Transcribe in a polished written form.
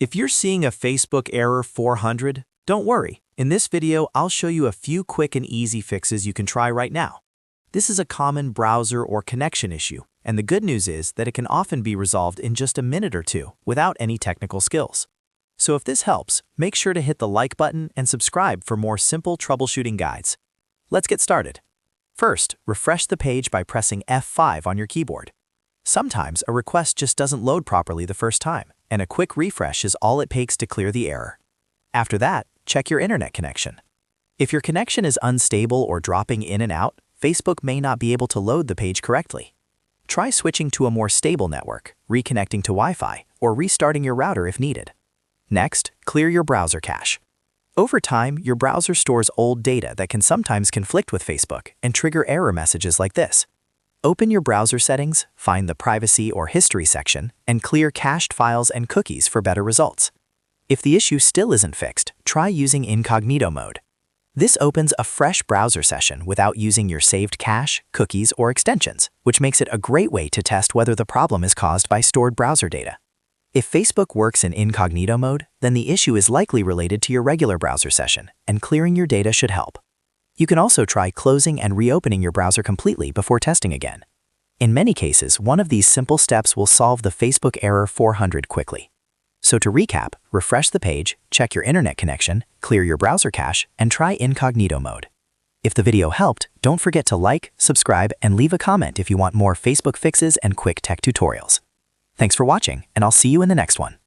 If you're seeing a Facebook error 400, don't worry. In this video, I'll show you a few quick and easy fixes you can try right now. This is a common browser or connection issue, and the good news is that it can often be resolved in just a minute or two without any technical skills. So if this helps, make sure to hit the like button and subscribe for more simple troubleshooting guides. Let's get started. First, refresh the page by pressing F5 on your keyboard. Sometimes a request just doesn't load properly the first time, and a quick refresh is all it takes to clear the error. After that, check your internet connection. If your connection is unstable or dropping in and out, Facebook may not be able to load the page correctly. Try switching to a more stable network, reconnecting to Wi-Fi, or restarting your router if needed. Next, clear your browser cache. Over time, your browser stores old data that can sometimes conflict with Facebook and trigger error messages like this. Open your browser settings, find the Privacy or History section, and clear cached files and cookies for better results. If the issue still isn't fixed, try using Incognito mode. This opens a fresh browser session without using your saved cache, cookies, or extensions, which makes it a great way to test whether the problem is caused by stored browser data. If Facebook works in Incognito mode, then the issue is likely related to your regular browser session, and clearing your data should help. You can also try closing and reopening your browser completely before testing again. In many cases, one of these simple steps will solve the Facebook error 400 quickly. So to recap, refresh the page, check your internet connection, clear your browser cache, and try Incognito mode. If the video helped, don't forget to like, subscribe, and leave a comment if you want more Facebook fixes and quick tech tutorials. Thanks for watching, and I'll see you in the next one.